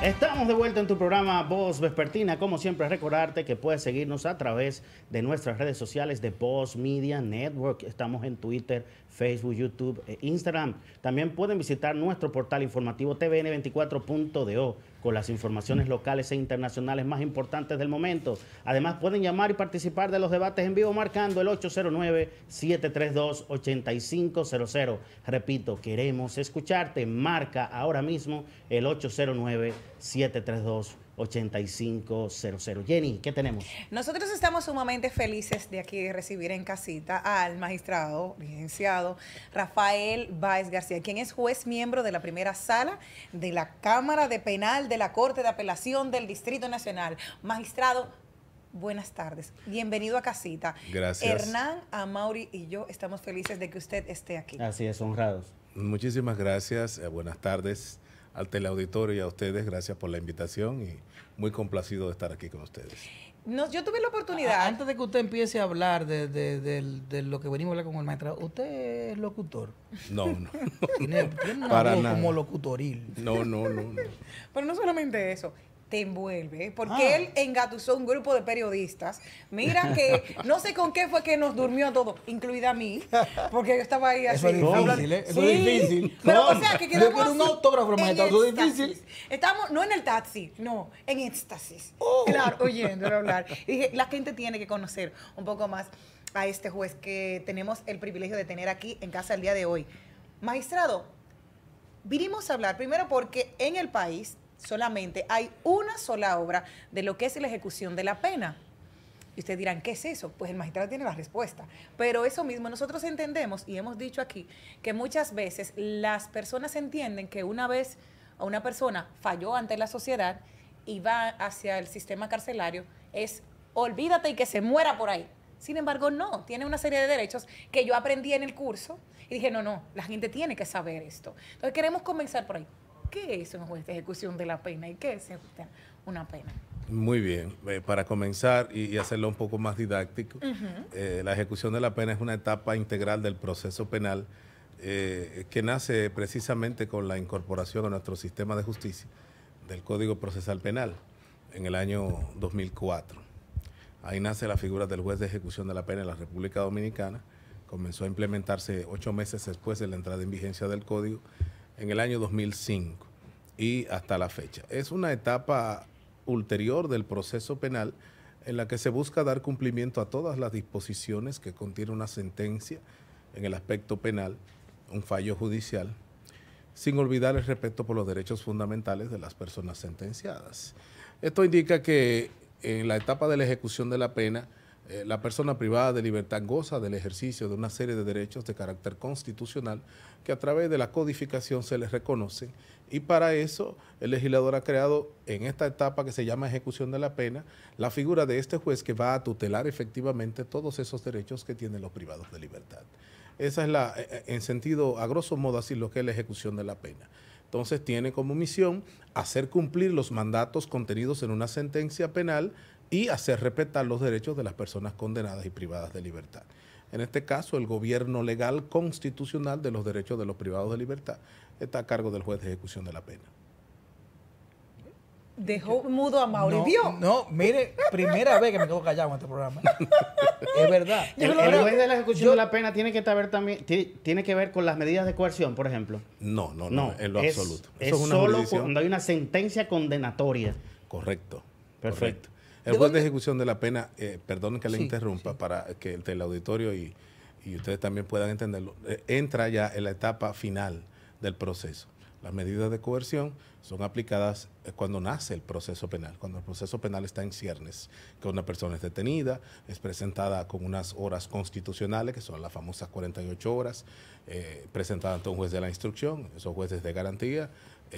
Estamos de vuelta en tu programa Voz Vespertina. Como siempre, recordarte que puedes seguirnos a través de nuestras redes sociales de Voz Media Network. Estamos en Twitter, Facebook, YouTube e Instagram. También pueden visitar nuestro portal informativo tvn24.do con las informaciones locales e internacionales más importantes del momento. Además, pueden llamar y participar de los debates en vivo marcando el 809-732-8500. Repito, queremos escucharte. Marca ahora mismo el 809-732-8500. Jenny, ¿qué tenemos? Nosotros estamos sumamente felices de aquí de recibir en casita al magistrado, licenciado Rafael Báez García, quien es juez miembro de la primera sala de la Cámara de Penal de la Corte de Apelación del Distrito Nacional. Magistrado, buenas tardes. Bienvenido a casita. Gracias. Hernán, Amaury y yo estamos felices de que usted esté aquí. Así es, honrados. Muchísimas gracias. Buenas tardes al teleauditorio y a ustedes. Gracias por la invitación y muy complacido de estar aquí con ustedes. Yo tuve la oportunidad. Antes de que usted empiece a hablar de lo que venimos a hablar con el magistrado, ¿usted es locutor? No, no. Tiene una Para voz nada. como locutoril. No. Pero no solamente eso, te envuelve, porque él engatusó un grupo de periodistas. Mira que no sé con qué fue que nos durmió a todos, incluida a mí, porque yo estaba ahí así. Eso es difícil, ¿eh? Eso es difícil. Pero o sea, que Yo quedamos quiero un así, autógrafo, en magistrado, eso es éxtasis. difícil. Estamos, no en el taxi, no, en éxtasis. Claro, oyéndolo hablar. Y dije, la gente tiene que conocer un poco más a este juez que tenemos el privilegio de tener aquí en casa el día de hoy. Magistrado, vinimos a hablar primero porque en el país solamente hay una sola obra de lo que es la ejecución de la pena. Y ustedes dirán, ¿qué es eso? Pues el magistrado tiene la respuesta. Pero eso mismo nosotros entendemos y hemos dicho aquí que muchas veces las personas entienden que una vez una persona falló ante la sociedad y va hacia el sistema carcelario, es olvídate y que se muera por ahí. Sin embargo, no, tiene una serie de derechos que yo aprendí en el curso y dije, no, la gente tiene que saber esto. Entonces queremos comenzar por ahí. ¿Qué es un juez de ejecución de la pena y qué es una pena? Muy bien. Para comenzar y hacerlo un poco más didáctico, la ejecución de la pena es una etapa integral del proceso penal que nace precisamente con la incorporación a nuestro sistema de justicia del Código Procesal Penal en el año 2004. Ahí nace la figura del juez de ejecución de la pena en la República Dominicana. Comenzó a implementarse 8 meses después de la entrada en vigencia del Código en el año 2005 y hasta la fecha. Es una etapa ulterior del proceso penal en la que se busca dar cumplimiento a todas las disposiciones que contiene una sentencia en el aspecto penal, un fallo judicial, sin olvidar el respeto por los derechos fundamentales de las personas sentenciadas. Esto indica que en la etapa de la ejecución de la pena, la persona privada de libertad goza del ejercicio de una serie de derechos de carácter constitucional que a través de la codificación se les reconocen, y para eso el legislador ha creado en esta etapa que se llama ejecución de la pena la figura de este juez que va a tutelar efectivamente todos esos derechos que tienen los privados de libertad. Esa es en sentido, a grosso modo, así lo que es la ejecución de la pena. Entonces tiene como misión hacer cumplir los mandatos contenidos en una sentencia penal y hacer respetar los derechos de las personas condenadas y privadas de libertad. En este caso, el gobierno legal constitucional de los derechos de los privados de libertad está a cargo del juez de ejecución de la pena. Dejó mudo a Mauri. No, ¿Vio? no, mire, primera vez que me quedo callado en este programa. Es verdad. El juez de la ejecución de la pena tiene que ver también, tiene que ver con las medidas de coerción, por ejemplo. No, en lo absoluto. Es solo cuando hay una sentencia condenatoria. Correcto. Perfecto. Correcto. El juez de ejecución de la pena, perdón que le Sí, interrumpa, para que el teleauditorio y ustedes también puedan entenderlo, entra ya en la etapa final del proceso. Las medidas de coerción son aplicadas cuando nace el proceso penal, cuando el proceso penal está en ciernes, que una persona es detenida, es presentada con unas horas constitucionales, que son las famosas 48 horas, presentada ante un juez de la instrucción. Esos jueces de garantía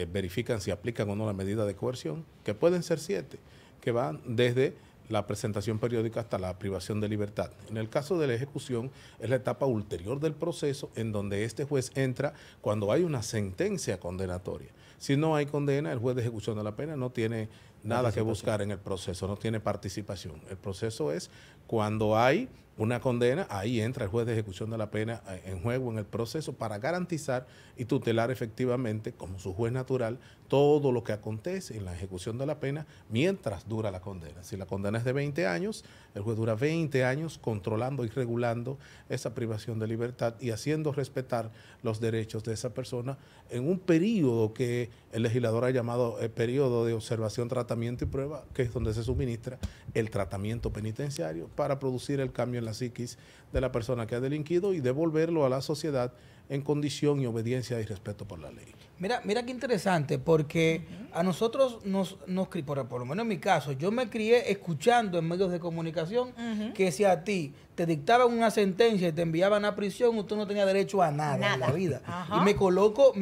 verifican si aplican o no la medida de coerción, que pueden ser 7, que van desde la presentación periódica hasta la privación de libertad. En el caso de la ejecución, es la etapa ulterior del proceso en donde este juez entra cuando hay una sentencia condenatoria. Si no hay condena, el juez de ejecución de la pena no tiene nada que buscar en el proceso, no tiene participación. El proceso es cuando hay una condena, ahí entra el juez de ejecución de la pena en juego en el proceso para garantizar y tutelar efectivamente, como su juez natural, todo lo que acontece en la ejecución de la pena mientras dura la condena. Si la condena es de 20 años, el juez dura 20 años controlando y regulando esa privación de libertad y haciendo respetar los derechos de esa persona en un periodo que el legislador ha llamado el periodo de observación, tratamiento y prueba, que es donde se suministra el tratamiento penitenciario para producir el cambio en la psiquis de la persona que ha delinquido y devolverlo a la sociedad en condición y obediencia y respeto por la ley. Mira qué interesante, porque a nosotros por lo menos en mi caso, yo me crié escuchando en medios de comunicación que si a ti te dictaban una sentencia y te enviaban a prisión, usted no tenía derecho a nada en la vida. Ajá. Y me coloco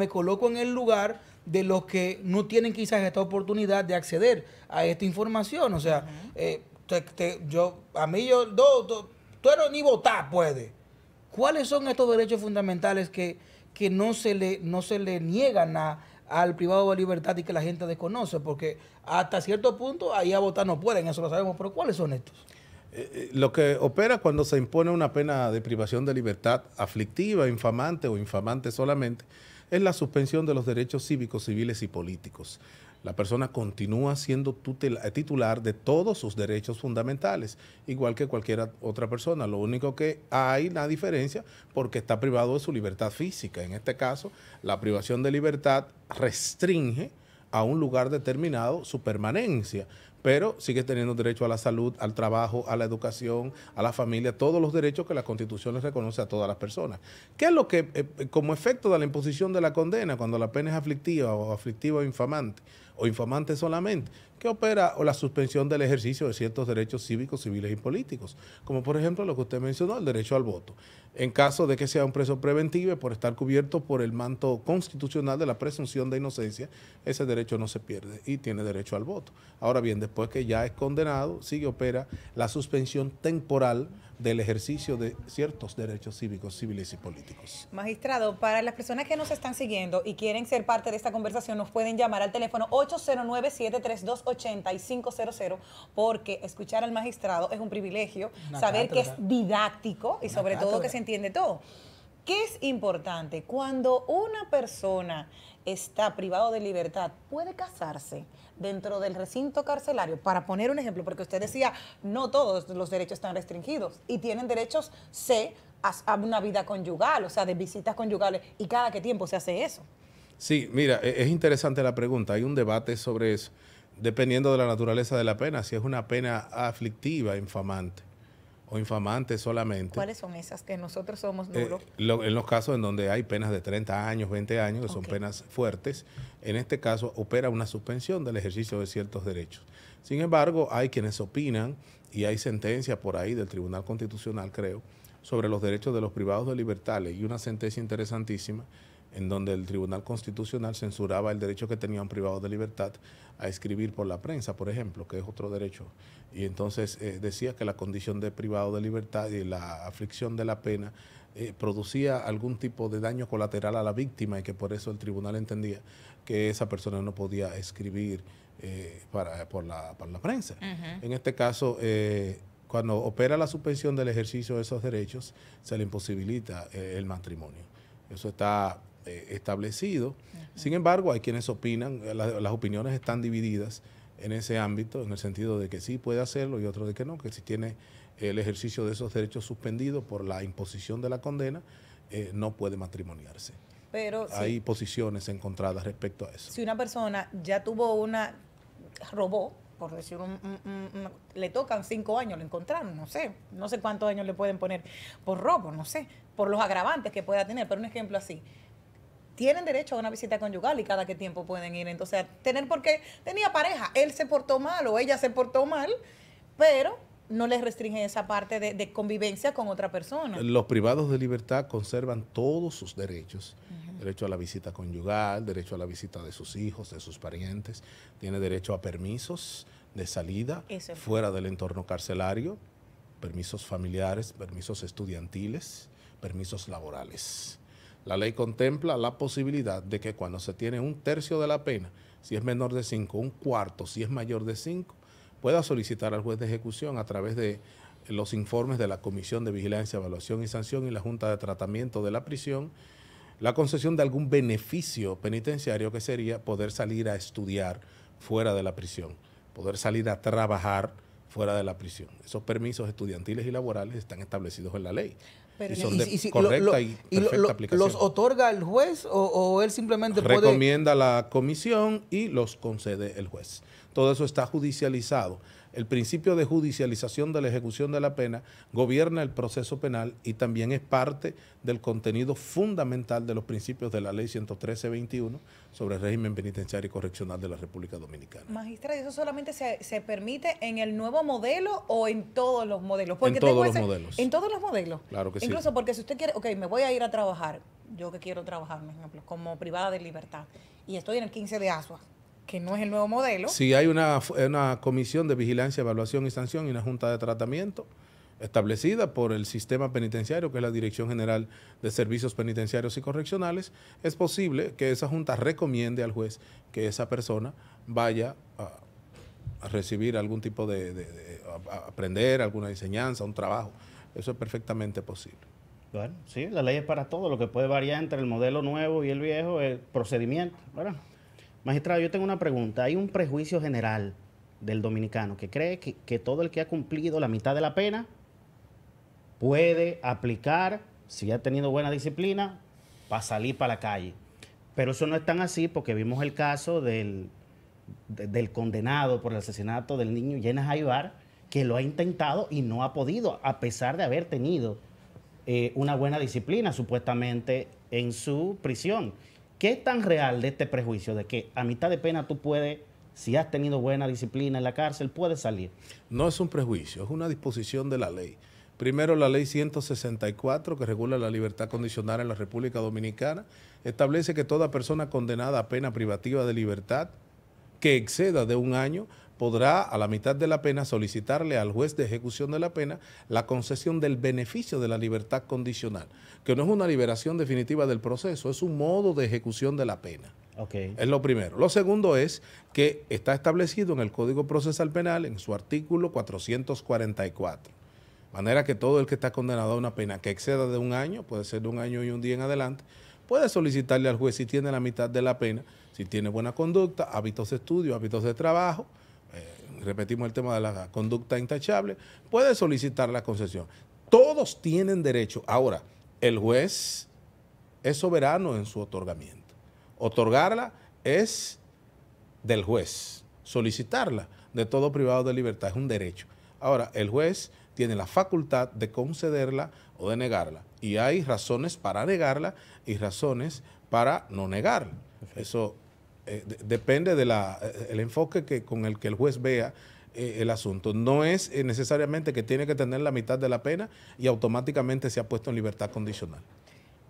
en el lugar de los que no tienen quizás esta oportunidad de acceder a esta información. O sea, tú eres ni votar puede. ¿Cuáles son estos derechos fundamentales que no se le niegan al privado de libertad y que la gente desconoce? Porque hasta cierto punto ahí a votar no pueden, eso lo sabemos, pero ¿cuáles son estos? Lo que opera cuando se impone una pena de privación de libertad aflictiva, infamante o infamante solamente, es la suspensión de los derechos cívicos, civiles y políticos. La persona continúa siendo titular de todos sus derechos fundamentales, igual que cualquier otra persona. Lo único que hay una diferencia porque está privado de su libertad física. En este caso, la privación de libertad restringe a un lugar determinado su permanencia, pero sigue teniendo derecho a la salud, al trabajo, a la educación, a la familia, todos los derechos que la Constitución les reconoce a todas las personas. ¿Qué es lo que, como efecto de la imposición de la condena, cuando la pena es aflictiva o infamante solamente, que opera o la suspensión del ejercicio de ciertos derechos cívicos, civiles y políticos, como por ejemplo lo que usted mencionó, el derecho al voto? En caso de que sea un preso preventivo por estar cubierto por el manto constitucional de la presunción de inocencia, ese derecho no se pierde y tiene derecho al voto. Ahora bien, después que ya es condenado, sigue opera la suspensión temporal del ejercicio de ciertos derechos cívicos, civiles y políticos. Magistrado, para las personas que nos están siguiendo y quieren ser parte de esta conversación, nos pueden llamar al teléfono 809-732-8500, porque escuchar al magistrado es un privilegio, saber que es didáctico y sobre todo que se entiende todo. ¿Qué es importante? Cuando una persona está privado de libertad, puede casarse dentro del recinto carcelario. Para poner un ejemplo, porque usted decía, no todos los derechos están restringidos y tienen derechos a una vida conyugal, o sea, de visitas conyugales, y cada qué tiempo se hace eso. Sí, mira, es interesante la pregunta. Hay un debate sobre eso, dependiendo de la naturaleza de la pena, si es una pena aflictiva, infamante, o infamante solamente. ¿Cuáles son esas que nosotros somos duros? En los casos en donde hay penas de 30 años, 20 años, que son penas fuertes, en este caso opera una suspensión del ejercicio de ciertos derechos. Sin embargo, hay quienes opinan, y hay sentencias por ahí del Tribunal Constitucional, creo, sobre los derechos de los privados de libertad. Y una sentencia interesantísima en donde el Tribunal Constitucional censuraba el derecho que tenía un privado de libertad a escribir por la prensa, por ejemplo, que es otro derecho. Y entonces decía que la condición de privado de libertad y la aflicción de la pena producía algún tipo de daño colateral a la víctima y que por eso el tribunal entendía que esa persona no podía escribir por la prensa. En este caso, cuando opera la suspensión del ejercicio de esos derechos, se le imposibilita el matrimonio. Eso está establecido. Sin embargo, hay quienes opinan, las opiniones están divididas en ese ámbito, en el sentido de que sí puede hacerlo y otro de que no, que si tiene el ejercicio de esos derechos suspendido por la imposición de la condena, no puede matrimoniarse. Pero hay posiciones encontradas respecto a eso. Si una persona ya robó, por decir, le tocan 5 años, lo encontraron, no sé cuántos años le pueden poner por robo, no sé, por los agravantes que pueda tener, pero un ejemplo así. Tienen derecho a una visita conyugal y cada qué tiempo pueden ir. Entonces, porque tenía pareja, él se portó mal o ella se portó mal, pero no les restringe esa parte de convivencia con otra persona. Los privados de libertad conservan todos sus derechos. Derecho a la visita conyugal, derecho a la visita de sus hijos, de sus parientes. Tiene derecho a permisos de salida fuera del entorno carcelario, permisos familiares, permisos estudiantiles, permisos laborales. La ley contempla la posibilidad de que cuando se tiene 1/3 de la pena, si es menor de 5, 1/4, si es mayor de 5, pueda solicitar al juez de ejecución a través de los informes de la Comisión de Vigilancia, Evaluación y Sanción y la Junta de Tratamiento de la Prisión la concesión de algún beneficio penitenciario, que sería poder salir a estudiar fuera de la prisión, poder salir a trabajar fuera de la prisión. Esos permisos estudiantiles y laborales están establecidos en la ley. Pero y son de si correcta y perfecta aplicación. ¿Los otorga el juez o él simplemente puede...? Recomienda la comisión y los concede el juez. Todo eso está judicializado. El principio de judicialización de la ejecución de la pena gobierna el proceso penal y también es parte del contenido fundamental de los principios de la Ley 113-21 sobre el régimen penitenciario y correccional de la República Dominicana. Magistrado, ¿eso solamente se permite en el nuevo modelo o en todos los modelos? Porque En todos los modelos. En todos los modelos. Claro que sí. Incluso porque si usted quiere, ok, me voy a ir a trabajar, yo que quiero trabajar, por ejemplo, como privada de libertad, y estoy en el 15 de Asua, que no es el nuevo modelo. Sí, hay una comisión de vigilancia, evaluación y sanción y una junta de tratamiento establecida por el sistema penitenciario, que es la Dirección General de Servicios Penitenciarios y Correccionales. Es posible que esa junta recomiende al juez que esa persona vaya a recibir algún tipo a aprender alguna enseñanza, un trabajo. Eso es perfectamente posible. Bueno, sí, la ley es para todo. Lo que puede variar entre el modelo nuevo y el viejo es el procedimiento, ¿verdad? Magistrado, yo tengo una pregunta. Hay un prejuicio general del dominicano que cree que todo el que ha cumplido la mitad de la pena puede aplicar, si ha tenido buena disciplina, para salir para la calle. Pero eso no es tan así, porque vimos el caso del condenado por el asesinato del niño Yenas Aybar, que lo ha intentado y no ha podido, a pesar de haber tenido una buena disciplina, supuestamente, en su prisión. ¿Qué es tan real de este prejuicio de que a mitad de pena tú puedes, si has tenido buena disciplina en la cárcel, puedes salir? No es un prejuicio, es una disposición de la ley. Primero, la ley 164, que regula la libertad condicional en la República Dominicana, establece que toda persona condenada a pena privativa de libertad que exceda de 1 año podrá, a la mitad de la pena, solicitarle al juez de ejecución de la pena la concesión del beneficio de la libertad condicional, que no es una liberación definitiva del proceso, es un modo de ejecución de la pena. Okay. Es lo primero. Lo segundo es que está establecido en el Código Procesal Penal, en su artículo 444. De manera que todo el que está condenado a una pena que exceda de 1 año, puede ser de 1 año y 1 día en adelante, puede solicitarle al juez, si tiene la mitad de la pena, si tiene buena conducta, hábitos de estudio, hábitos de trabajo, repetimos el tema de la conducta intachable, puede solicitar la concesión. Todos tienen derecho. Ahora, el juez es soberano en su otorgamiento. Otorgarla es del juez. Solicitarla de todo privado de libertad es un derecho. Ahora, el juez tiene la facultad de concederla o de negarla. Y hay razones para negarla y razones para no negarla. Perfecto. Eso depende del enfoque con el que el juez vea el asunto. No es necesariamente que tiene que tener la mitad de la pena y automáticamente se ha puesto en libertad condicional.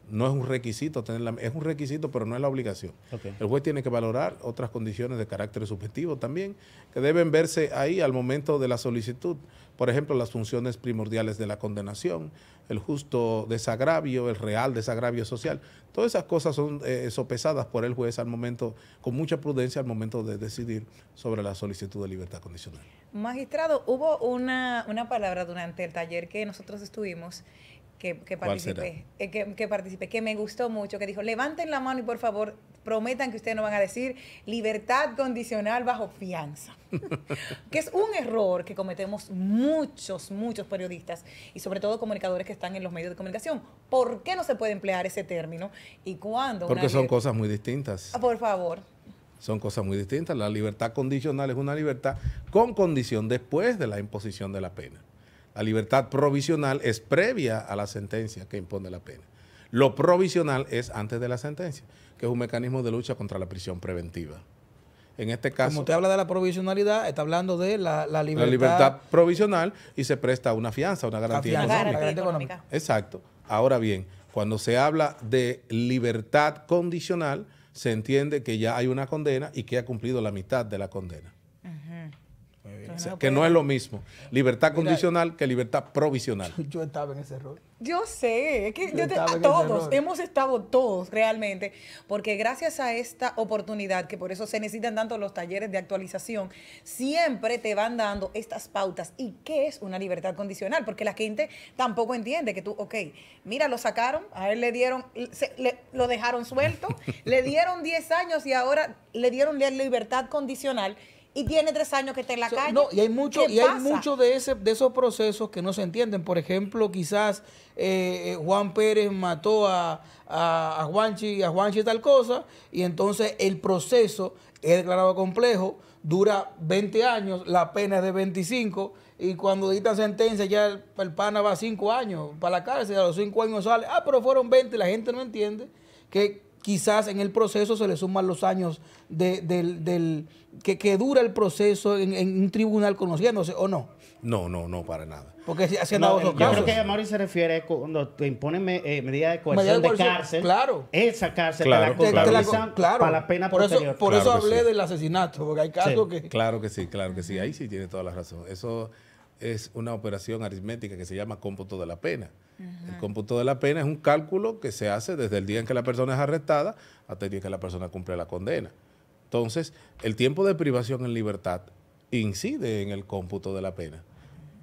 No es un requisito es un requisito, pero no es la obligación. Okay. El juez tiene que valorar otras condiciones de carácter subjetivo también, que deben verse ahí al momento de la solicitud. Por ejemplo, las funciones primordiales de la condenación, el justo desagravio, el real desagravio social. Todas esas cosas son sopesadas por el juez al momento, con mucha prudencia al momento de decidir sobre la solicitud de libertad condicional. Magistrado, hubo una palabra durante el taller que nosotros estuvimos que participé, que me gustó mucho, que dijo, levanten la mano y por favor prometan que ustedes no van a decir libertad condicional bajo fianza. Que es un error que cometemos muchos periodistas y sobre todo comunicadores que están en los medios de comunicación. ¿Por qué no se puede emplear ese término? ¿Y cuándo? Porque son cosas muy distintas. Por favor. Son cosas muy distintas. La libertad condicional es una libertad con condición después de la imposición de la pena. La libertad provisional es previa a la sentencia que impone la pena. Lo provisional es antes de la sentencia, que es un mecanismo de lucha contra la prisión preventiva. En este caso... Como usted habla de la provisionalidad, está hablando de la libertad... La libertad provisional y se presta una fianza, una garantía económica. Exacto. Ahora bien, cuando se habla de libertad condicional, se entiende que ya hay una condena y que ha cumplido la mitad de la condena. O sea, que no es lo mismo libertad condicional que libertad provisional. Yo estaba en ese rol. Yo sé, es que Yo estaba en ese todos, rol. hemos estado todos realmente, porque gracias a esta oportunidad, que por eso se necesitan tanto los talleres de actualización, siempre te van dando estas pautas. ¿Y qué es una libertad condicional? Porque la gente tampoco entiende que tú, ok, mira, lo sacaron, a él le dieron, lo dejaron suelto, le dieron 10 años y ahora le dieron la libertad condicional. Y tiene 3 años que está en la calle. No, y hay mucho, ¿Qué pasa? de esos procesos que no se entienden. Por ejemplo, quizás Juan Pérez mató a Juanchi tal cosa, y entonces el proceso es declarado complejo, dura 20 años, la pena es de 25, y cuando dictan sentencia ya el pana va 5 años para la cárcel, a los 5 años sale, pero fueron 20, la gente no entiende que quizás en el proceso se le suman los años que dura el proceso en un tribunal conociéndose, ¿o no? No, para nada. Porque se han No, dado esos yo casos. creo que Mauri se refiere cuando te imponen medidas de Medida coerción de de coerción, cárcel. claro. Esa cárcel Claro, te la claro. actualizan para la pena por posterior. Por Claro eso que hablé sí. del asesinato, porque hay casos que... Claro que sí. Ahí sí tiene toda la razón. Eso es una operación aritmética que se llama cómputo de la pena. El cómputo de la pena es un cálculo que se hace desde el día en que la persona es arrestada hasta el día en que la persona cumple la condena. Entonces, el tiempo de privación en libertad incide en el cómputo de la pena.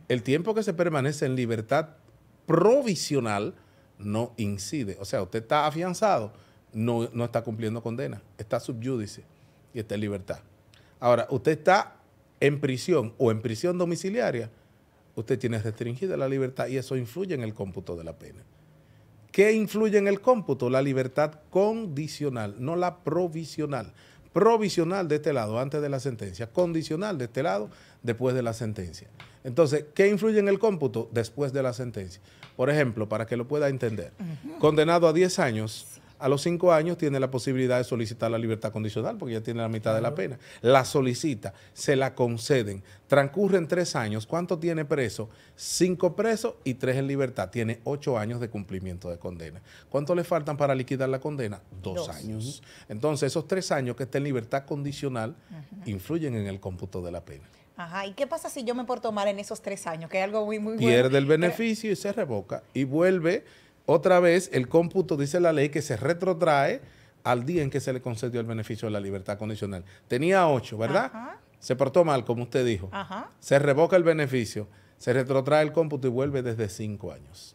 El tiempo que se permanece en libertad provisional no incide. O sea, usted está afianzado, no está cumpliendo condena, está subyúdice y está en libertad. Ahora, usted está en prisión o en prisión domiciliaria, usted tiene restringida la libertad y eso influye en el cómputo de la pena. ¿Qué influye en el cómputo? La libertad condicional, no la provisional. Provisional de este lado, antes de la sentencia. Condicional de este lado, después de la sentencia. Entonces, ¿qué influye en el cómputo? Después de la sentencia. Por ejemplo, para que lo pueda entender, condenado a 10 años, a los 5 años tiene la posibilidad de solicitar la libertad condicional porque ya tiene la mitad de la pena. La solicita, se la conceden. Transcurren 3 años. ¿Cuánto tiene preso? 5 presos y 3 en libertad. Tiene 8 años de cumplimiento de condena. ¿Cuánto le faltan para liquidar la condena? 2 años. Entonces, esos 3 años que está en libertad condicional influyen en el cómputo de la pena. Ajá, ¿y qué pasa si yo me porto mal en esos 3 años? Que es algo muy bueno. Pierde el beneficio y se revoca y vuelve otra vez el cómputo, dice la ley, que se retrotrae al día en que se le concedió el beneficio de la libertad condicional. Tenía 8, ¿verdad? Ajá. Se portó mal, como usted dijo. Ajá. Se revoca el beneficio, se retrotrae el cómputo y vuelve desde 5 años.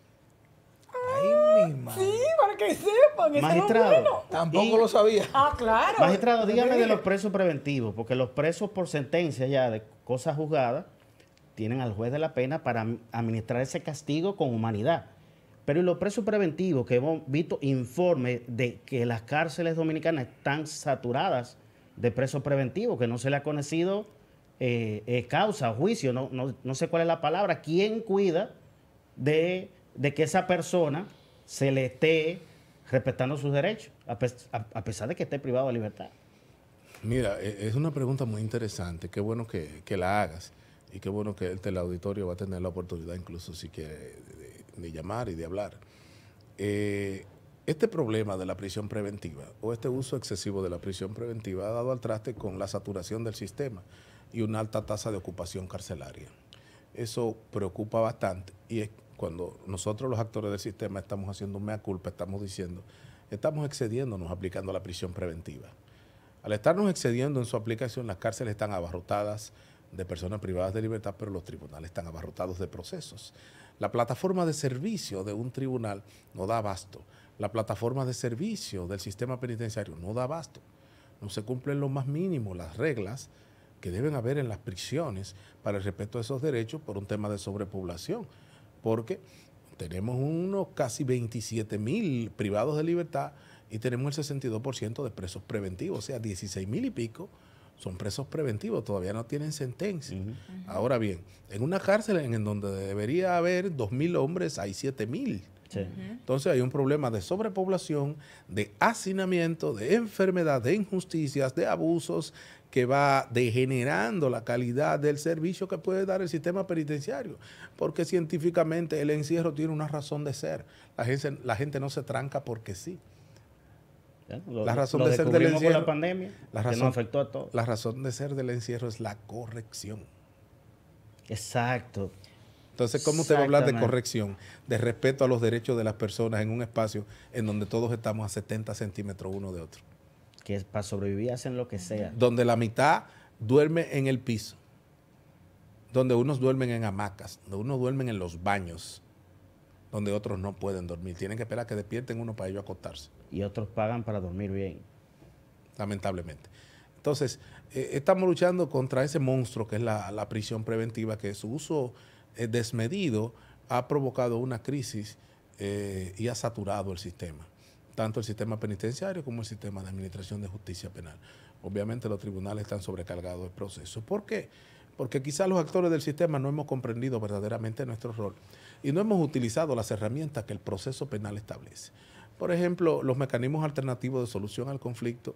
Ay, mi madre. Sí, para que sepan, eso es lo Magistrado. bueno. Tampoco lo sabía. Ah, claro. Magistrado, dígame de Dije. los presos preventivos, porque los presos por sentencia ya de cosas juzgadas tienen al juez de la pena para administrar ese castigo con humanidad. Pero ¿y los presos preventivos que hemos visto informes de que las cárceles dominicanas están saturadas de presos preventivos, que no se le ha conocido causa o juicio, no sé cuál es la palabra? ¿Quién cuida de que esa persona se le esté respetando sus derechos, a pesar de que esté privado de libertad? Mira, es una pregunta muy interesante. Qué bueno que la hagas y qué bueno que el teleauditorio va a tener la oportunidad, incluso si quiere, de llamar y de hablar. Este problema de la prisión preventiva o este uso excesivo de la prisión preventiva ha dado al traste con la saturación del sistema y una alta tasa de ocupación carcelaria. Eso preocupa bastante y es cuando nosotros los actores del sistema estamos haciendo un mea culpa, estamos diciendo, estamos excediéndonos aplicando la prisión preventiva. Al estarnos excediendo en su aplicación, las cárceles están abarrotadas de personas privadas de libertad, pero los tribunales están abarrotados de procesos. La plataforma de servicio de un tribunal no da abasto. La plataforma de servicio del sistema penitenciario no da abasto. No se cumplen lo más mínimo las reglas que deben haber en las prisiones para el respeto de esos derechos por un tema de sobrepoblación. Porque tenemos unos casi 27,000 privados de libertad y tenemos el 62% de presos preventivos, o sea, 16,000 y pico son presos preventivos, todavía no tienen sentencia. Ahora bien, en una cárcel en donde debería haber 2,000 hombres, hay 7,000. Sí. Entonces hay un problema de sobrepoblación, de hacinamiento, de enfermedad, de injusticias, de abusos que va degenerando la calidad del servicio que puede dar el sistema penitenciario. Porque científicamente el encierro tiene una razón de ser. La gente no se tranca porque sí. La razón de ser del descubrimos con encierro, la pandemia, que nos afectó a todos. la razón de ser del encierro es la corrección. Exacto. Entonces, ¿cómo usted va a hablar de Exactamente. corrección, de respeto a los derechos de las personas en un espacio en donde todos estamos a 70 centímetros uno de otro? Que para sobrevivir hacen lo que sea. Donde la mitad duerme en el piso, donde unos duermen en hamacas, donde unos duermen en los baños, donde otros no pueden dormir. Tienen que esperar que despierten uno para ellos acostarse, Y otros pagan para dormir bien. lamentablemente. Entonces, estamos luchando contra ese monstruo que es la prisión preventiva, que su uso desmedido ha provocado una crisis y ha saturado el sistema, tanto el sistema penitenciario como el sistema de administración de justicia penal. Obviamente los tribunales están sobrecargados del proceso. ¿Por qué? Porque quizás los actores del sistema no hemos comprendido verdaderamente nuestro rol y no hemos utilizado las herramientas que el proceso penal establece. Por ejemplo, los mecanismos alternativos de solución al conflicto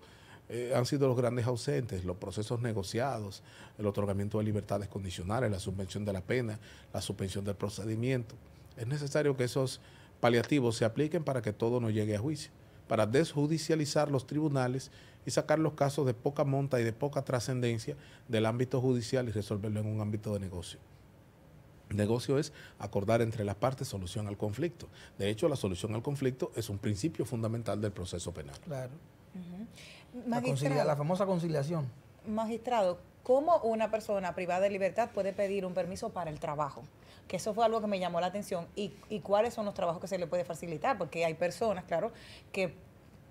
han sido los grandes ausentes, los procesos negociados, el otorgamiento de libertades condicionales, la suspensión de la pena, la suspensión del procedimiento. Es necesario que esos paliativos se apliquen para que todo no llegue a juicio, para desjudicializar los tribunales y sacar los casos de poca monta y de poca trascendencia del ámbito judicial y resolverlo en un ámbito de negocio. Negocio es acordar entre las partes solución al conflicto. De hecho, la solución al conflicto es un principio fundamental del proceso penal. Claro. Magistrado, La famosa conciliación. magistrado, ¿cómo una persona privada de libertad puede pedir un permiso para el trabajo? Que eso fue algo que me llamó la atención. ¿Y cuáles son los trabajos que se le puede facilitar? Porque hay personas, claro, que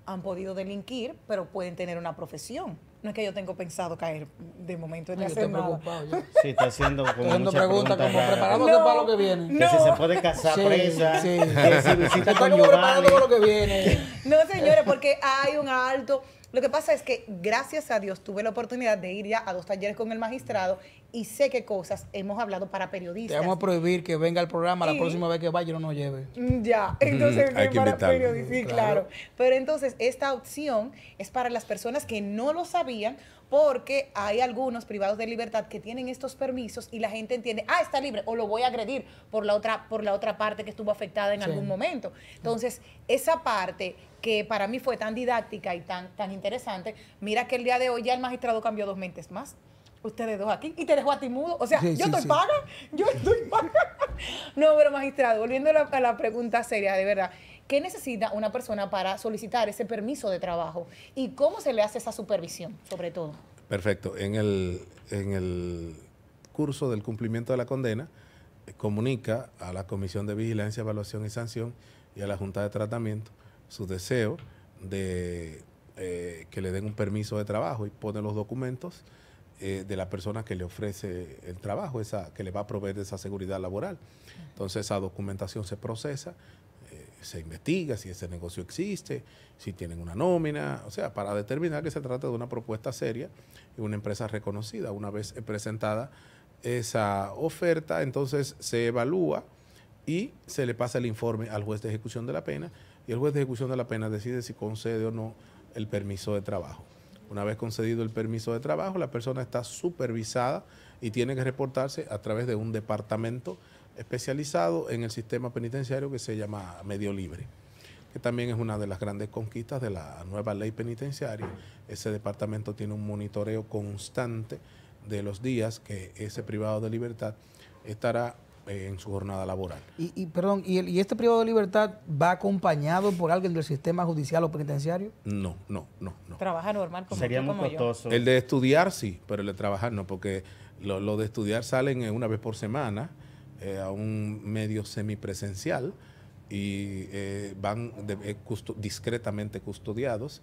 han podido delinquir, pero pueden tener una profesión. No es que yo tengo pensado caer de momento en Yo hacer estoy nada. preocupado ya. Sí, está haciendo como Estoy haciendo muchas preguntas como raras. preparándose No. para lo que viene. Que si se puede casar Sí, presa, sí. que si visita Está como preparando conyugales. para lo que viene. No, señores, porque hay un alto. Lo que pasa es que, gracias a Dios, tuve la oportunidad de ir ya a 2 talleres con el magistrado y sé qué cosas hemos hablado para Te periodistas. vamos a prohibir que venga al programa la Sí. próxima vez que vaya y no nos lleve. Ya, entonces Hay que para invitarlo. periodistas, sí, claro. Pero entonces esta opción es para las personas que no lo sabían, porque hay algunos privados de libertad que tienen estos permisos y la gente entiende, está libre, o lo voy a agredir por la otra parte que estuvo afectada en Sí. algún momento. Entonces, esa parte que para mí fue tan didáctica y tan interesante, mira que el día de hoy ya el magistrado cambió 2 mentes más. Ustedes dos aquí, y te dejó a ti mudo. O sea, Sí, yo sí, estoy sí. paga, yo estoy paga. No, pero magistrado, volviendo a la pregunta seria, de verdad, ¿qué necesita una persona para solicitar ese permiso de trabajo? ¿Y cómo se le hace esa supervisión, sobre todo? Perfecto. En el curso del cumplimiento de la condena, comunica a la Comisión de Vigilancia, Evaluación y Sanción y a la Junta de Tratamiento su deseo de que le den un permiso de trabajo y pone los documentos de la persona que le ofrece el trabajo, que le va a proveer de esa seguridad laboral. Entonces esa documentación se procesa, se investiga si ese negocio existe, si tienen una nómina, o sea, para determinar que se trata de una propuesta seria y una empresa reconocida. Una vez presentada esa oferta, entonces se evalúa y se le pasa el informe al juez de ejecución de la pena y el juez de ejecución de la pena decide si concede o no el permiso de trabajo. Una vez concedido el permiso de trabajo, la persona está supervisada y tiene que reportarse a través de un departamento especializado en el sistema penitenciario que se llama Medio Libre, que también es una de las grandes conquistas de la nueva ley penitenciaria. Ese departamento tiene un monitoreo constante de los días que ese privado de libertad estará en su jornada laboral. Perdón, ¿y este privado de libertad va acompañado por alguien del sistema judicial o penitenciario? No. Trabaja normal como Sería tú, muy como yo. costoso. El de estudiar sí, pero el de trabajar no, porque lo de estudiar salen una vez por semana a un medio semipresencial y van discretamente custodiados.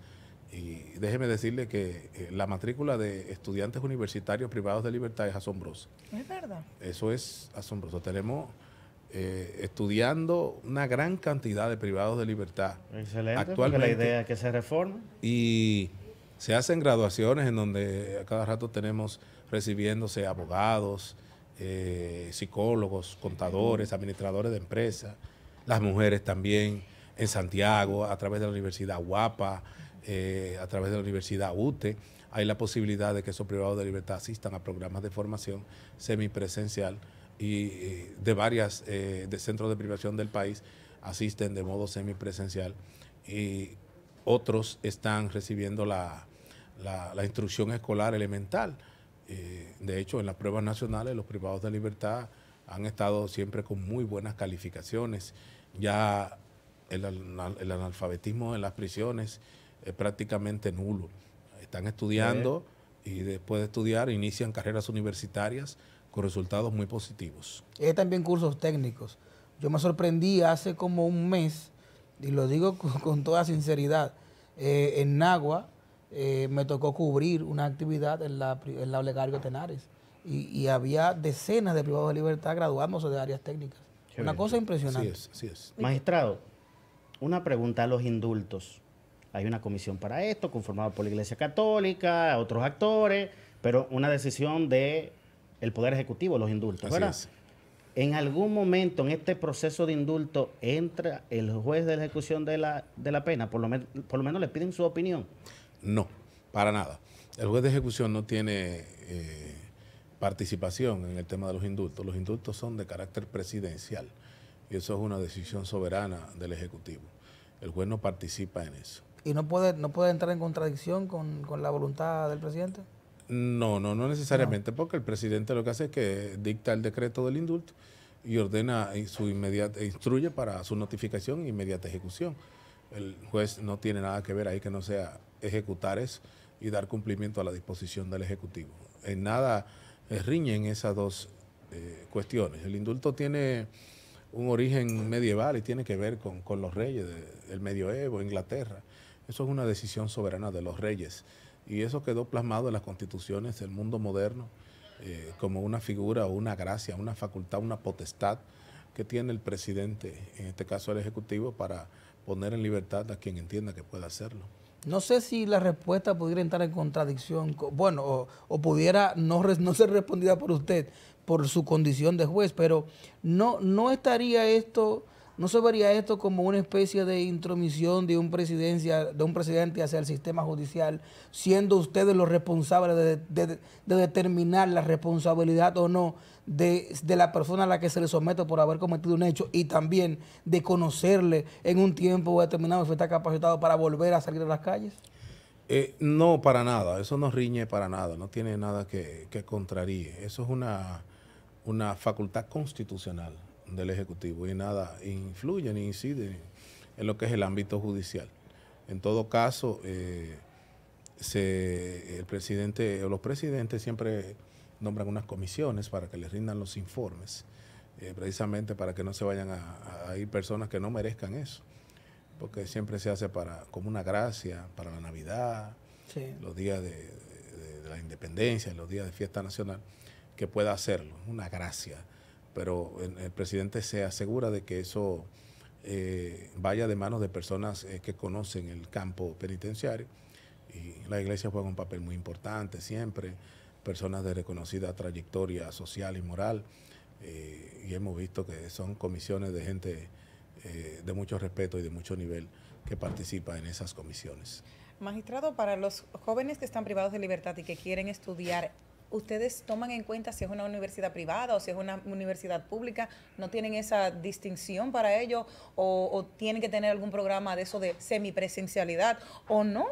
Y déjeme decirle que la matrícula de estudiantes universitarios privados de libertad es asombrosa. Es verdad. Eso es asombroso. Tenemos estudiando una gran cantidad de privados de libertad Excelente, porque actualmente. la idea es que se reforme. Y se hacen graduaciones en donde a cada rato tenemos recibiéndose abogados, psicólogos, contadores, administradores de empresas, las mujeres también en Santiago, a través de la Universidad Guapa, a través de la Universidad UTE. Hay la posibilidad de que esos privados de libertad asistan a programas de formación semipresencial y de varias de centros de privación del país asisten de modo semipresencial y otros están recibiendo la instrucción escolar elemental De hecho, en las pruebas nacionales los privados de libertad han estado siempre con muy buenas calificaciones. Ya el analfabetismo en las prisiones es prácticamente nulo. Están estudiando y después de estudiar inician carreras universitarias con resultados muy positivos. Hay también cursos técnicos. Yo me sorprendí hace como un mes, y lo digo con toda sinceridad, en Nagua me tocó cubrir una actividad en la Olegario Tenares y había decenas de privados de libertad graduándose de áreas técnicas. Una cosa impresionante. Así es. Magistrado, una pregunta a los indultos. Hay una comisión para esto, conformada por la Iglesia Católica, otros actores, pero una decisión del Poder Ejecutivo, los indultos, ¿verdad? Así es. ¿En algún momento en este proceso de indulto entra el juez de la ejecución de la pena? Por lo menos le piden su opinión. No, para nada. El juez de ejecución no tiene participación en el tema de los indultos. Los indultos son de carácter presidencial y eso es una decisión soberana del Ejecutivo. El juez no participa en eso. ¿Y no puede entrar en contradicción con la voluntad del presidente? No necesariamente, porque el presidente lo que hace es que dicta el decreto del indulto y ordena instruye para su notificación e inmediata ejecución. El juez no tiene nada que ver ahí que no sea ejecutar eso y dar cumplimiento a la disposición del Ejecutivo. En nada riñen esas dos cuestiones. El indulto tiene un origen medieval y tiene que ver con los reyes del medioevo, Inglaterra. Eso es una decisión soberana de los reyes. Y eso quedó plasmado en las constituciones del mundo moderno como una figura o una gracia, una facultad, una potestad que tiene el presidente, en este caso el Ejecutivo, para poner en libertad a quien entienda que pueda hacerlo. No sé si la respuesta pudiera entrar en contradicción, o pudiera no ser respondida por usted por su condición de juez, pero no estaría esto, no se vería esto como una especie de intromisión de un presidente hacia el sistema judicial, siendo ustedes los responsables de determinar la responsabilidad o no de la persona a la que se le somete por haber cometido un hecho y también de conocerle en un tiempo determinado si está capacitado para volver a salir a las calles? No, para nada. Eso no riñe para nada. No tiene nada que contraríe. Eso es una facultad constitucional del Ejecutivo y nada influye ni incide en lo que es el ámbito judicial. En todo caso, el presidente o los presidentes siempre nombran unas comisiones para que les rindan los informes, precisamente para que no se vayan a ir personas que no merezcan eso, porque siempre se hace como una gracia para la Navidad, sí, los días de la independencia, los días de fiesta nacional, que pueda hacerlo, una gracia. Pero el presidente se asegura de que eso vaya de manos de personas que conocen el campo penitenciario, y la iglesia juega un papel muy importante siempre, personas de reconocida trayectoria social y moral, y hemos visto que son comisiones de gente de mucho respeto y de mucho nivel que participa en esas comisiones. Magistrado, para los jóvenes que están privados de libertad y que quieren estudiar, ¿ustedes toman en cuenta si es una universidad privada o si es una universidad pública? ¿No tienen esa distinción para ello? ¿O tienen que tener algún programa de eso de semipresencialidad o no?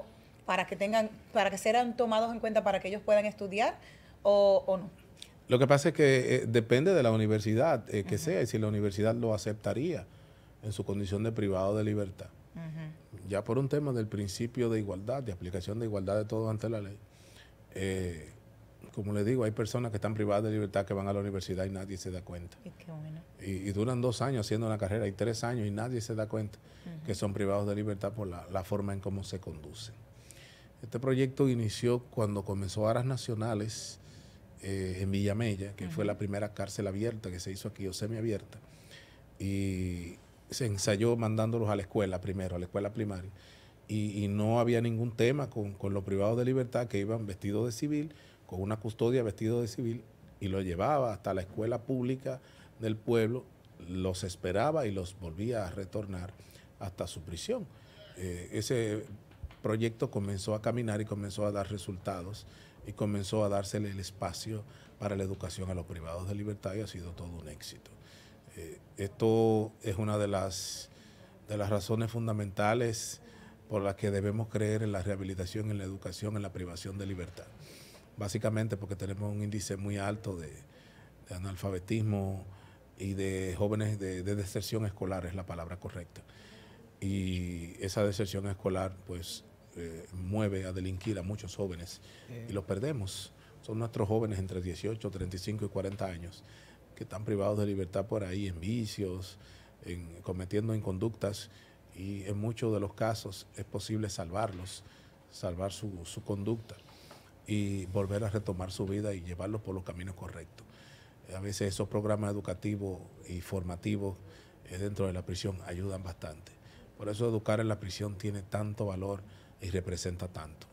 Para que sean tomados en cuenta para que ellos puedan estudiar o no. Lo que pasa es que depende de la universidad que sea y si la universidad lo aceptaría en su condición de privado de libertad. Ya por un tema del principio de igualdad, de aplicación de igualdad de todos ante la ley. Como les digo, hay personas que están privadas de libertad que van a la universidad y nadie se da cuenta. Qué bueno. Y duran 2 años haciendo una carrera y 3 años y nadie se da cuenta que son privados de libertad por la forma en cómo se conducen. Este proyecto inició cuando comenzó Aras Nacionales en Villamella, que fue la primera cárcel abierta que se hizo aquí, o semiabierta. Y se ensayó mandándolos a la escuela primero, a la escuela primaria. Y no había ningún tema con los privados de libertad que iban vestidos de civil, con una custodia vestido de civil, y lo llevaba hasta la escuela pública del pueblo, los esperaba y los volvía a retornar hasta su prisión. Ese proyecto comenzó a caminar y comenzó a dar resultados y comenzó a dársele el espacio para la educación a los privados de libertad y ha sido todo un éxito. Esto es una de las razones fundamentales por las que debemos creer en la rehabilitación, en la educación, en la privación de libertad. básicamente porque tenemos un índice muy alto de analfabetismo y de jóvenes de deserción escolar, es la palabra correcta. Y esa deserción escolar pues mueve a delinquir a muchos jóvenes y los perdemos. Son nuestros jóvenes entre 18, 35 y 40 años que están privados de libertad por ahí en vicios, cometiendo inconductas, y en muchos de los casos es posible salvarlos, salvar su conducta y volver a retomar su vida y llevarlos por los caminos correctos. A veces esos programas educativos y formativos dentro de la prisión ayudan bastante. Por eso educar en la prisión tiene tanto valor y representa tanto.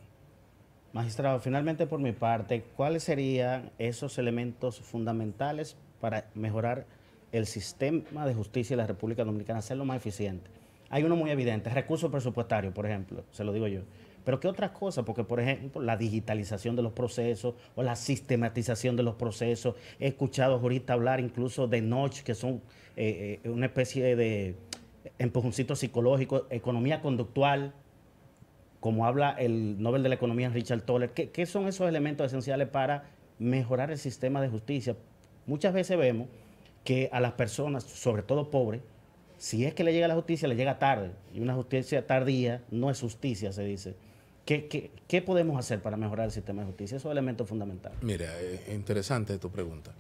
Magistrado, finalmente por mi parte, ¿cuáles serían esos elementos fundamentales para mejorar el sistema de justicia de la República Dominicana, hacerlo más eficiente? Hay uno muy evidente, recursos presupuestarios, por ejemplo, se lo digo yo. Pero ¿qué otras cosas? Porque, por ejemplo, la digitalización de los procesos o la sistematización de los procesos. He escuchado ahorita hablar incluso de notch, que son una especie de empujoncito psicológico, economía conductual, como habla el Nobel de la Economía, Richard Thaler. ¿Qué son esos elementos esenciales para mejorar el sistema de justicia? Muchas veces vemos que a las personas, sobre todo pobres, si es que le llega la justicia, le llega tarde. Y una justicia tardía no es justicia, se dice. ¿Qué podemos hacer para mejorar el sistema de justicia? Esos elementos fundamentales. Mira, interesante tu pregunta.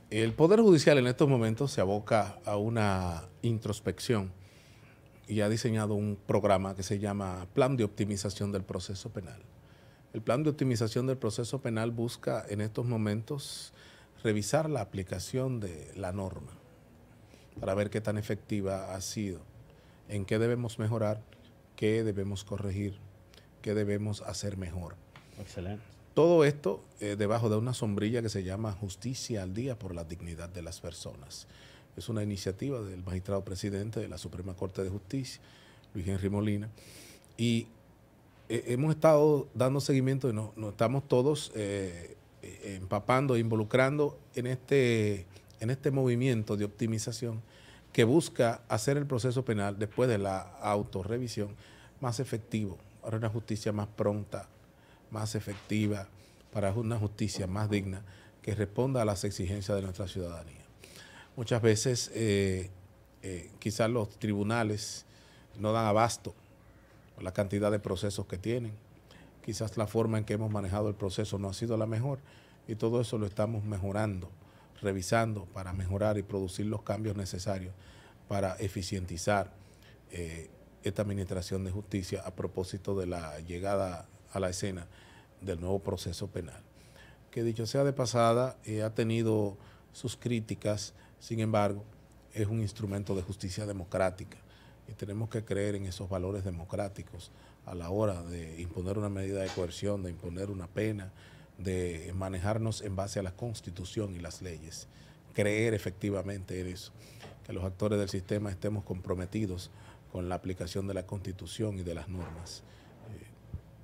El Poder Judicial en estos momentos se aboca a una introspección y ha diseñado un programa que se llama Plan de Optimización del Proceso Penal. El Plan de Optimización del Proceso Penal busca en estos momentos revisar la aplicación de la norma para ver qué tan efectiva ha sido, en qué debemos mejorar, qué debemos corregir, qué debemos hacer mejor. Excelente. Todo esto debajo de una sombrilla que se llama Justicia al Día por la Dignidad de las Personas. Es una iniciativa del magistrado presidente de la Suprema Corte de Justicia, Luis Henry Molina, y hemos estado dando seguimiento y nos estamos todos empapando e involucrando en este movimiento de optimización que busca hacer el proceso penal después de la autorrevisión más efectivo, para una justicia más pronta, más efectiva, para una justicia más digna que responda a las exigencias de nuestra ciudadanía. Muchas veces quizás los tribunales no dan abasto por la cantidad de procesos que tienen, quizás la forma en que hemos manejado el proceso no ha sido la mejor y todo eso lo estamos mejorando, revisando para mejorar y producir los cambios necesarios para eficientizar esta administración de justicia a propósito de la llegada a la escena del nuevo proceso penal, que dicho sea de pasada ha tenido sus críticas, sin embargo es un instrumento de justicia democrática y tenemos que creer en esos valores democráticos a la hora de imponer una medida de coerción, de imponer una pena, de manejarnos en base a la Constitución y las leyes, creer efectivamente en eso, que los actores del sistema estemos comprometidos con la aplicación de la Constitución y de las normas.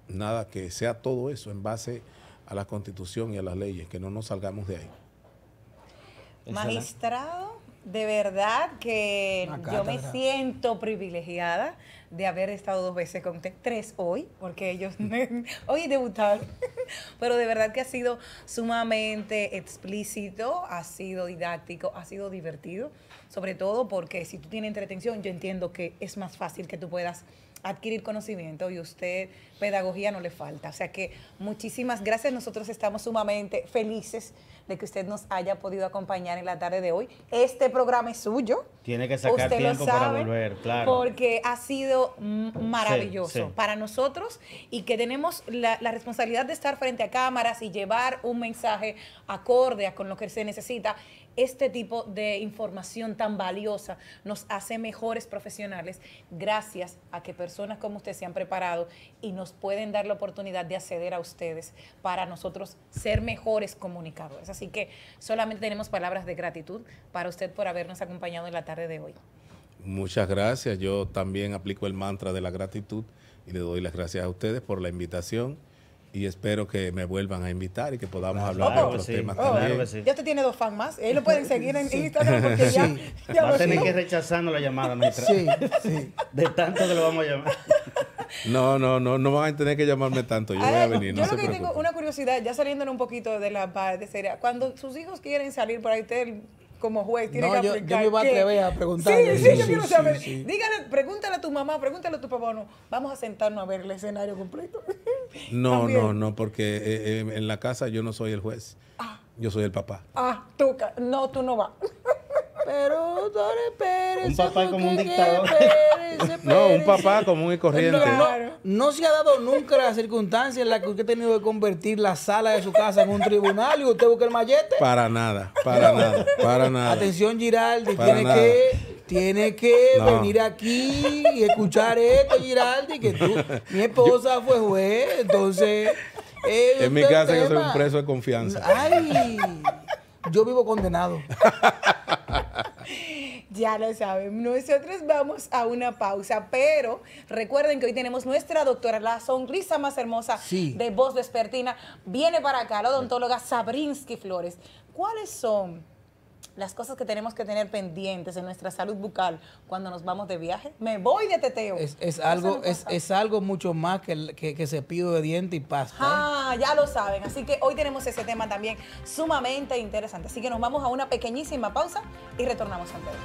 Nada, que sea todo eso en base a la Constitución y a las leyes, que no nos salgamos de ahí. Magistrado, de verdad que yo me siento privilegiada de haber estado 2 veces con usted, 3 hoy, porque ellos hoy debutaron, pero de verdad que ha sido sumamente explícito, ha sido didáctico, ha sido divertido, sobre todo porque si tú tienes entretención, yo entiendo que es más fácil que tú puedas adquirir conocimiento y usted pedagogía no le falta. O sea que muchísimas gracias. Nosotros estamos sumamente felices de que usted nos haya podido acompañar en la tarde de hoy. Este programa es suyo. Tiene que sacar usted tiempo para volver, claro. Porque ha sido maravilloso para nosotros y que tenemos la responsabilidad de estar frente a cámaras y llevar un mensaje acorde a con lo que se necesita. Este tipo de información tan valiosa nos hace mejores profesionales gracias a que personas como usted se han preparado y nos pueden dar la oportunidad de acceder a ustedes para nosotros ser mejores comunicadores. Así que solamente tenemos palabras de gratitud para usted por habernos acompañado en la tarde de hoy. Muchas gracias. Yo también aplico el mantra de la gratitud y le doy las gracias a ustedes por la invitación. Y espero que me vuelvan a invitar y que podamos hablar de otros temas también. Claro que sí. Ya usted tiene 2 fans más. Ellos lo pueden seguir en Instagram porque ya va a tener que rechazarnos la llamada, maestra. Sí. De tanto que lo vamos a llamar. No van a tener que llamarme tanto. Yo voy a venir, no yo se lo que tengo preocupen. una curiosidad, ya saliéndonos un poquito de la parte seria, cuando sus hijos quieren salir por ahí, usted como juez tiene No, que yo aplicar. me voy a ¿qué? atrever a preguntarle. Sí, yo quiero sí, saber. sí. Dígale, pregúntale a tu mamá, pregúntale a tu papá, no. Vamos a sentarnos a ver el escenario completo. No, porque en la casa yo no soy el juez. Yo soy el papá. Tú no vas. Pero, doctor, espérese. Un papá como un porque dictador. No, un papá común y corriente. No se ha dado nunca la circunstancia en la que usted ha tenido que convertir la sala de su casa en un tribunal y usted busca el mallete. Para nada. Atención, Giraldi, Para tiene nada. tiene que No. venir aquí y escuchar esto, Giraldi, que mi esposa fue juez, entonces... En mi este casa yo soy tema. un preso de confianza. Ay, yo vivo condenado. Ya lo saben, nosotros vamos a una pausa, pero recuerden que hoy tenemos nuestra doctora, la sonrisa más hermosa Sí. de Voz Vespertina. Viene para acá la odontóloga Sabrinsky Flores. ¿Cuáles son las cosas que tenemos que tener pendientes en nuestra salud bucal cuando nos vamos de viaje? Me voy de teteo. Es algo mucho más que cepillo de diente y pasta. Ya lo saben. Así que hoy tenemos ese tema también sumamente interesante. Así que nos vamos a una pequeñísima pausa y retornamos en breve.